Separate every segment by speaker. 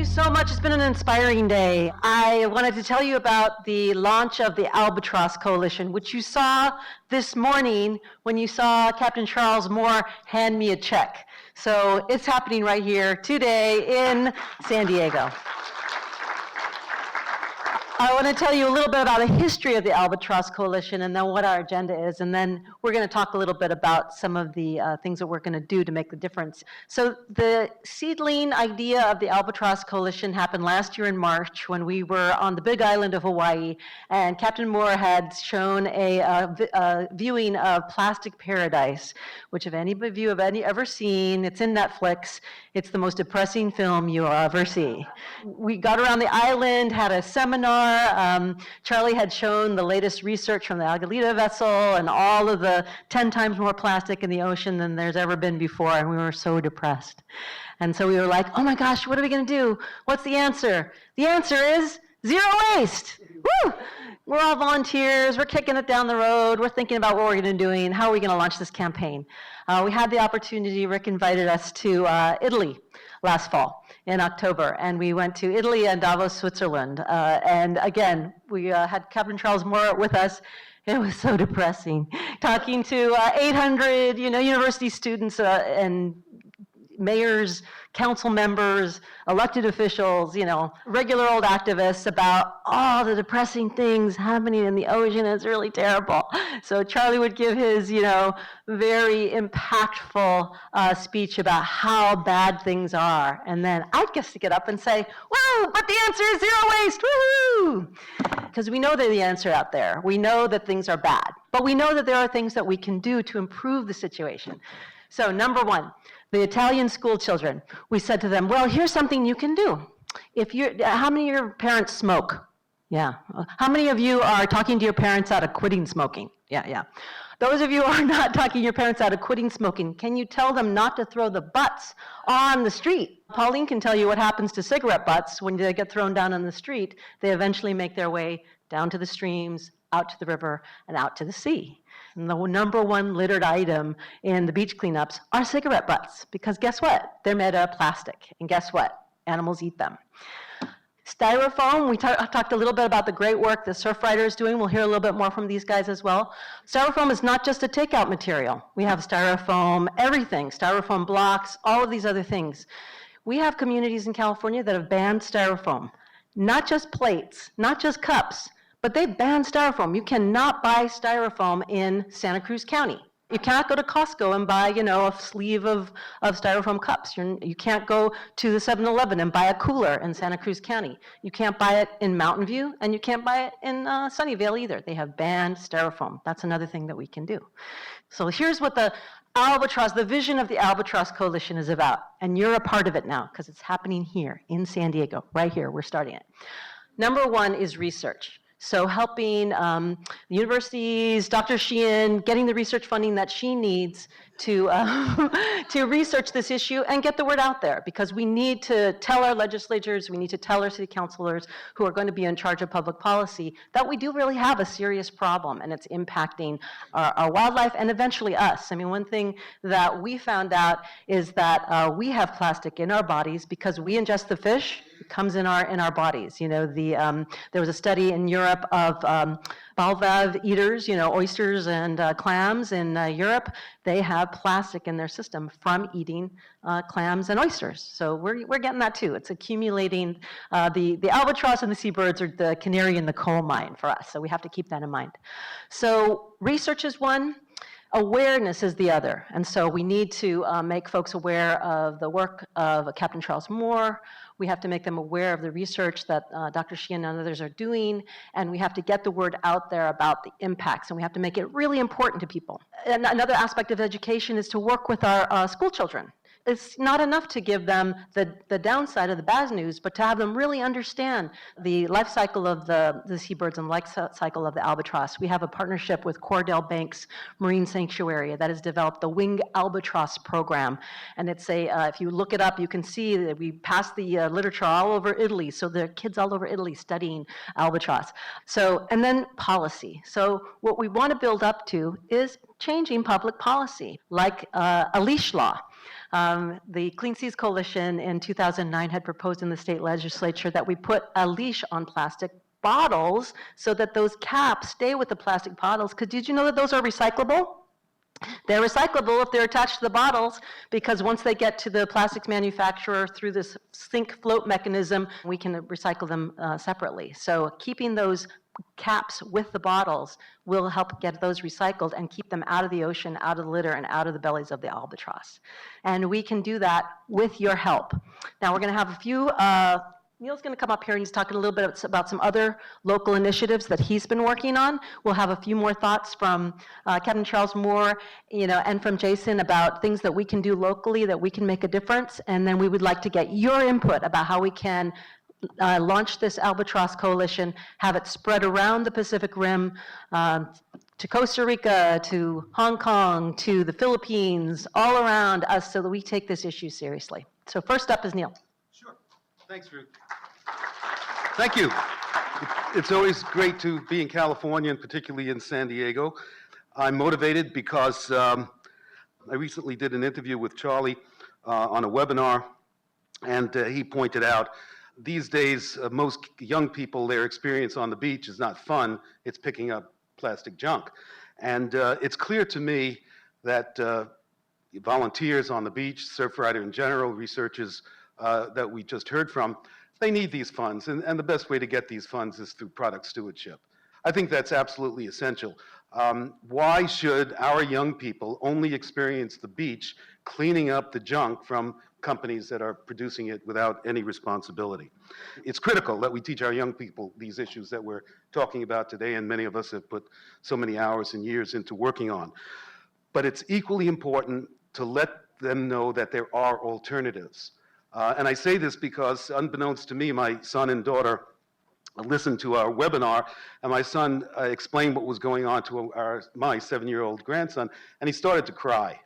Speaker 1: you so much. It's been an inspiring day. I wanted to tell you about the launch of the Albatross Coalition, which you saw this morning when you saw Captain Charles Moore hand me a check. So it's happening right here today in San Diego. I want to tell you a little bit about the history of the Albatross Coalition and then what our agenda is, and then we're going to talk a little bit about some of the things that we're going to do to make the difference. So the seedling idea of the Albatross Coalition happened last year in March when we were on the Big Island of Hawaii, and Captain Moore had shown a viewing of Plastic Paradise, which if any of you have ever seen, it's in Netflix. It's the most depressing film you'll ever see. We got around the island, had a seminar. Charlie had shown the latest research from the Algalita vessel and all of the 10 times more plastic in the ocean than there's ever been before, and we were so depressed. And so we were like, oh my gosh, what are we going to do? What's the answer? The answer is zero waste. Woo! We're all volunteers. We're kicking it down the road. We're thinking about what we're going to be doing. How are we going to launch this campaign? We had the opportunity. Rick invited us to Italy last fall in October, and we went to Italy and Davos, Switzerland. And again, we had Captain Charles Moore with us. It was so depressing, talking to 800, university students and mayors, council members, elected officials, regular old activists about all the depressing things happening in the ocean. It's really terrible. So Charlie would give his, very impactful speech about how bad things are. And then I'd get to get up and say, woo, but the answer is zero waste, woohoo! Because we know that the answer out there. We know that things are bad, but we know that there are things that we can do to improve the situation. So number one, the Italian school children, we said to them, well, here's something you can do. How many of your parents smoke? Yeah. How many of you are talking to your parents out of quitting smoking? Yeah. Those of you who are not talking your parents out of quitting smoking, can you tell them not to throw the butts on the street? Pauline can tell you what happens to cigarette butts when they get thrown down on the street. They eventually make their way down to the streams, out to the river, and out to the sea. And the number one littered item in the beach cleanups are cigarette butts, because guess what? They're made out of plastic, and guess what? Animals eat them. Styrofoam, we talked a little bit about the great work the Surfrider is doing. We'll hear a little bit more from these guys as well. Styrofoam is not just a takeout material. We have styrofoam, everything, styrofoam blocks, all of these other things. We have communities in California that have banned styrofoam, not just plates, not just cups, but they banned styrofoam. You cannot buy styrofoam in Santa Cruz County. You cannot go to Costco and buy, a sleeve of styrofoam cups. You can't go to the 7-Eleven and buy a cooler in Santa Cruz County. You can't buy it in Mountain View, and you can't buy it in Sunnyvale either. They have banned styrofoam. That's another thing that we can do. So here's what the vision of the Albatross Coalition is about. And you're a part of it now, because it's happening here in San Diego, right here. We're starting it. Number one is research. So helping the universities, Dr. Sheehan, getting the research funding that she needs to research this issue and get the word out there, because we need to tell our legislators, we need to tell our city councilors who are going to be in charge of public policy that we do really have a serious problem and it's impacting our wildlife and eventually us. I mean, one thing that we found out is that we have plastic in our bodies because we ingest the fish. It comes in our bodies. There was a study in Europe of bivalve eaters, oysters and clams in Europe. They have plastic in their system from eating clams and oysters. So we're getting that too. It's accumulating. The albatross and the seabirds are the canary in the coal mine for us. So we have to keep that in mind. So research is one. Awareness is the other, and so we need to make folks aware of the work of Captain Charles Moore. We have to make them aware of the research that Dr. Sheehan and others are doing, and we have to get the word out there about the impacts, and we have to make it really important to people. And another aspect of education is to work with our school children. It's not enough to give them the downside of the bad news, but to have them really understand the life cycle of the seabirds and life cycle of the albatross. We have a partnership with Cordell Banks Marine Sanctuary that has developed the Winged Albatross program. And it's if you look it up, you can see that we passed the literature all over Italy. So there are kids all over Italy studying albatross. And then policy. So what we want to build up to is changing public policy, like a leash law. The Clean Seas Coalition in 2009 had proposed in the state legislature that we put a leash on plastic bottles so that those caps stay with the plastic bottles, because did you know that those are recyclable? They're recyclable if they're attached to the bottles, because once they get to the plastics manufacturer through this sink float mechanism, we can recycle them separately. So keeping those caps with the bottles will help get those recycled and keep them out of the ocean, out of the litter, and out of the bellies of the albatross. And we can do that with your help. Now we're going to have a few Neil's going to come up here and he's talking a little bit about some other local initiatives that he's been working on. We'll have a few more thoughts from Captain Charles Moore, and from Jason about things that we can do locally that we can make a difference. And then we would like to get your input about how we can launch this Albatross Coalition, have it spread around the Pacific Rim, to Costa Rica, to Hong Kong, to the Philippines, all around us, so that we take this issue seriously. So first up is Neil.
Speaker 2: Sure. Thanks, Ruth. Thank you. It's always great to be in California, and particularly in San Diego. I'm motivated because I recently did an interview with Charlie on a webinar, and he pointed out these days most young people, their experience on the beach is not fun, it's picking up plastic junk. And it's clear to me that volunteers on the beach, Surfrider in general, researchers that we just heard from, they need these funds, and the best way to get these funds is through product stewardship. I think that's absolutely essential. Why should our young people only experience the beach cleaning up the junk from companies that are producing it without any responsibility? It's critical that we teach our young people these issues that we're talking about today, and many of us have put so many hours and years into working on. But it's equally important to let them know that there are alternatives. And I say this because, unbeknownst to me, my son and daughter listened to our webinar, and my son explained what was going on to my 7-year-old grandson, and he started to cry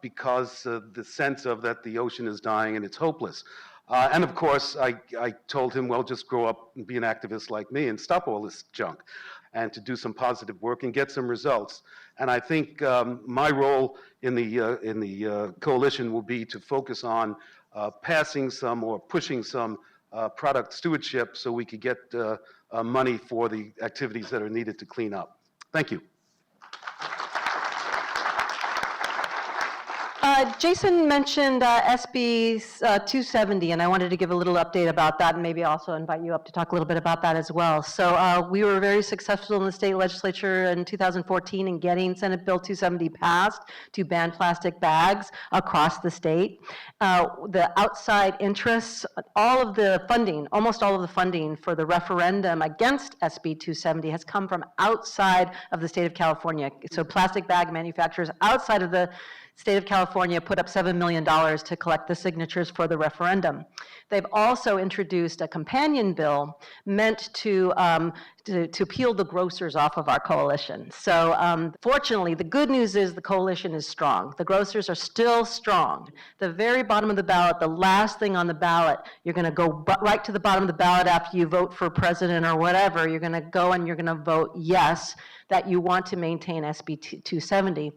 Speaker 2: because the sense of that the ocean is dying and it's hopeless. And of course, I told him, well, just grow up and be an activist like me and stop all this junk, and to do some positive work and get some results. And I think my role in the coalition will be to focus on passing some or pushing some product stewardship so we could get money for the activities that are needed to clean up. Thank you.
Speaker 1: Jason mentioned SB 270, and I wanted to give a little update about that, and maybe also invite you up to talk a little bit about that as well. So we were very successful in the state legislature in 2014 in getting Senate Bill 270 passed to ban plastic bags across the state. The outside interests, all of the funding, almost all of the funding for the referendum against SB 270 has come from outside of the state of California. So plastic bag manufacturers outside of the state of California put up $7 million to collect the signatures for the referendum. They've also introduced a companion bill meant to peel the grocers off of our coalition. So fortunately, the good news is the coalition is strong. The grocers are still strong. The very bottom of the ballot, the last thing on the ballot, you're going to go right to the bottom of the ballot after you vote for president or whatever. You're going to go and you're going to vote yes, that you want to maintain SB 270.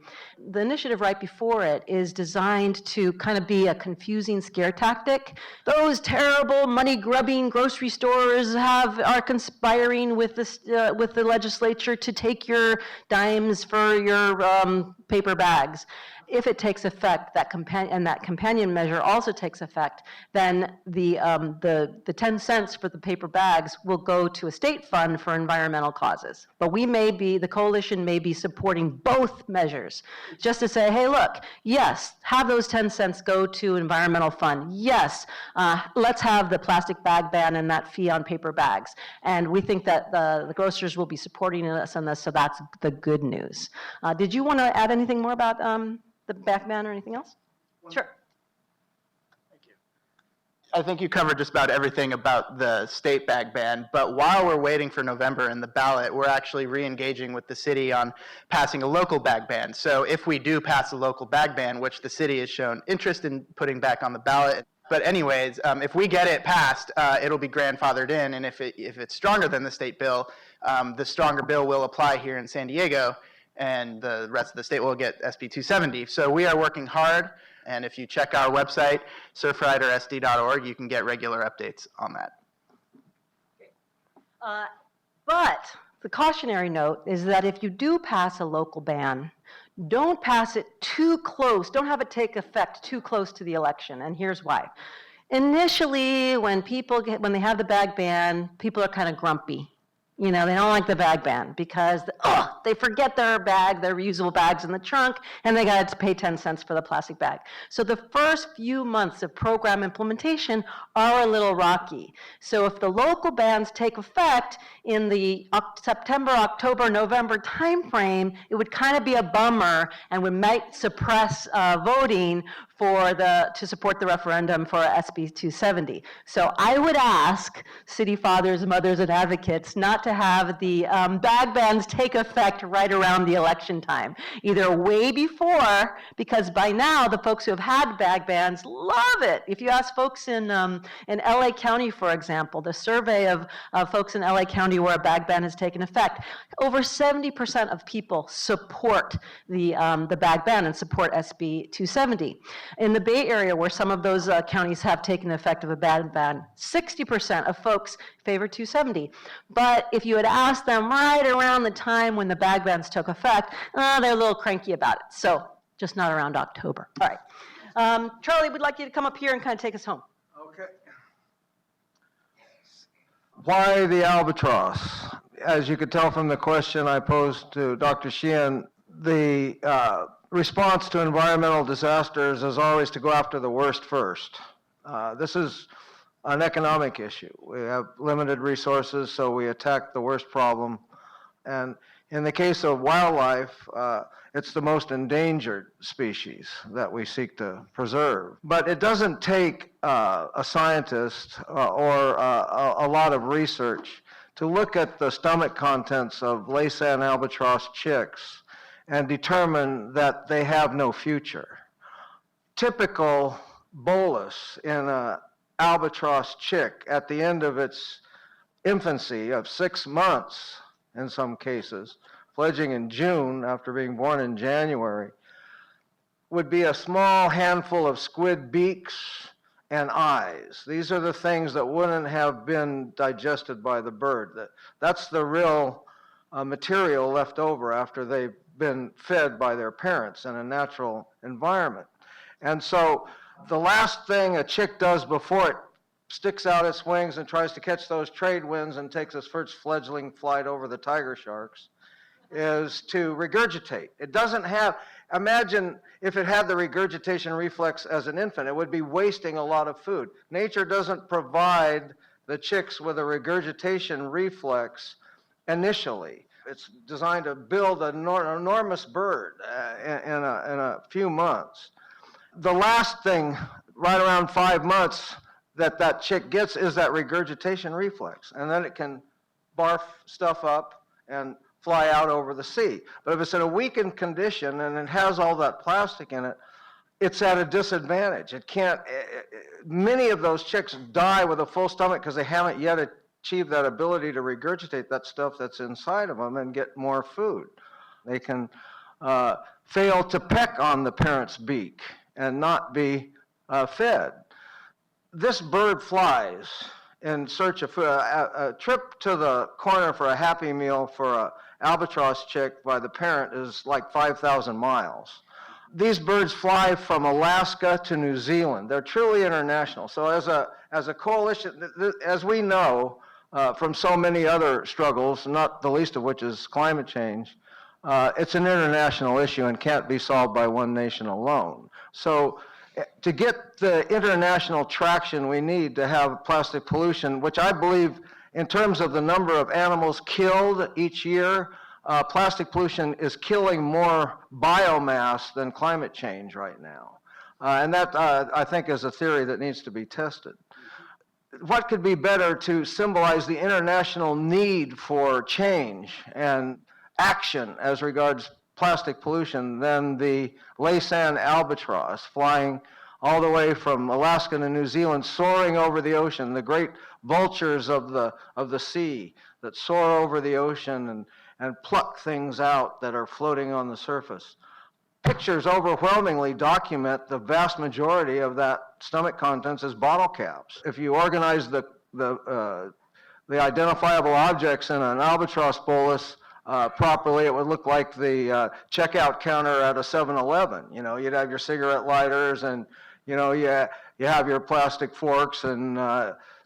Speaker 1: The initiative right before it is designed to kind of be a confusing scare tactic. Those terrible money-grubbing grocery stores are conspiring with the legislature to take your dimes for your paper bags. If it takes effect, that companion measure also takes effect, then the 10 cents for the paper bags will go to a state fund for environmental causes. But the coalition may be supporting both measures, just to say, hey, look, yes, have those 10 cents go to environmental fund. Yes, let's have the plastic bag ban and that fee on paper bags. And we think that the grocers will be supporting us on this, so that's the good news. Did you want to add anything more about the back ban or anything else? Sure.
Speaker 3: Thank you. I think you covered just about everything about the state bag ban, but while we're waiting for November and the ballot, we're actually re-engaging with the city on passing a local bag ban. So if we do pass a local bag ban, which the city has shown interest in putting back on the ballot, but anyways, if we get it passed, it'll be grandfathered in, and if it's stronger than the state bill, the stronger bill will apply here in San Diego, and the rest of the state will get SB 270. So we are working hard And if you check our website, surfridersd.org, you can get regular updates on that.
Speaker 1: But the cautionary note is that if you do pass a local ban, don't pass it too close. Don't have it take effect too close to the election. And here's why. Initially, when they have the bag ban, people are kind of grumpy. You know, they don't like the bag ban because, they forget their reusable bags in the trunk, and they got to pay 10 cents for the plastic bag. So the first few months of program implementation are a little rocky. So if the local bans take effect in the September, October, November timeframe, it would kind of be a bummer and might suppress voting to support the referendum for SB 270. So I would ask city fathers, mothers, and advocates not to have the bag bans take effect right around the election time, either way before, because by now the folks who have had bag bans love it. If you ask folks in LA County, for example, the survey of folks in LA County where a bag ban has taken effect, over 70% of people support the bag ban and support SB 270. In the Bay Area, where some of those counties have taken effect of a bag ban, 60% of folks favor 270. But if you had asked them right around the time when the bag bans took effect, they're a little cranky about it. So just not around October. All right. Charlie, we'd like you to come up here and kind of take us home.
Speaker 4: Okay. Why the Albatross? As you could tell from the question I posed to Dr. Sheehan, the response to environmental disasters is always to go after the worst first. This is an economic issue. We have limited resources, so we attack the worst problem. And in the case of wildlife, it's the most endangered species that we seek to preserve. But it doesn't take a scientist or a lot of research to look at the stomach contents of Laysan albatross chicks and determine that they have no future. Typical bolus in an albatross chick at the end of its infancy of 6 months, in some cases, fledging in June after being born in January, would be a small handful of squid beaks and eyes. These are the things that wouldn't have been digested by the bird. That's the real material left over after they've been fed by their parents in a natural environment. And so the last thing a chick does before it sticks out its wings and tries to catch those trade winds and takes its first fledgling flight over the tiger sharks is to regurgitate. It doesn't have, imagine if it had the regurgitation reflex as an infant, it would be wasting a lot of food. Nature doesn't provide the chicks with a regurgitation reflex initially. It's designed to build an enormous bird in a few months. The last thing, right around 5 months, that chick gets is that regurgitation reflex. And then it can barf stuff up and fly out over the sea. But if it's in a weakened condition and it has all that plastic in it, it's at a disadvantage. It can't, many of those chicks die with a full stomach because they haven't yet achieve that ability to regurgitate that stuff that's inside of them and get more food. They can fail to peck on the parent's beak and not be fed. This bird flies in search of food. A trip to the corner for a Happy Meal for an albatross chick by the parent is like 5,000 miles. These birds fly from Alaska to New Zealand. They're truly international. So as a coalition, as we know, from so many other struggles, not the least of which is climate change, it's an international issue and can't be solved by one nation alone. So to get the international traction we need to have plastic pollution, which I believe in terms of the number of animals killed each year, plastic pollution is killing more biomass than climate change right now. And that, I think, is a theory that needs to be tested. What could be better to symbolize the international need for change and action as regards plastic pollution than the Laysan albatross flying all the way from Alaska to New Zealand, soaring over the ocean, the great vultures of the sea that soar over the ocean and pluck things out that are floating on the surface. pictures overwhelmingly document the vast majority of that stomach contents as bottle caps. If you organize the identifiable objects in an albatross bolus properly, it would look like the checkout counter at a 7-Eleven. You know, you'd have your cigarette lighters, and you know, you have your plastic forks, and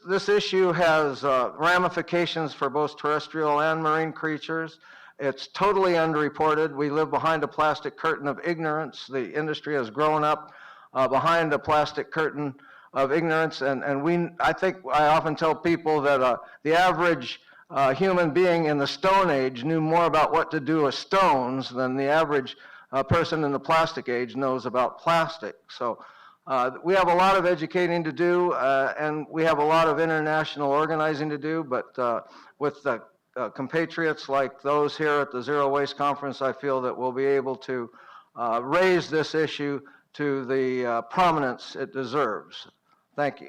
Speaker 4: this issue has ramifications for both terrestrial and marine creatures. It's totally underreported. We live behind a plastic curtain of ignorance. The industry has grown up behind a plastic curtain of ignorance, and I think I often tell people that the average human being in the Stone Age knew more about what to do with stones than the average person in the plastic age knows about plastic. So we have a lot of educating to do, and we have a lot of international organizing to do, but with the compatriots like those here at the Zero Waste Conference, I feel that we'll be able to raise this issue to the prominence it deserves. Thank you.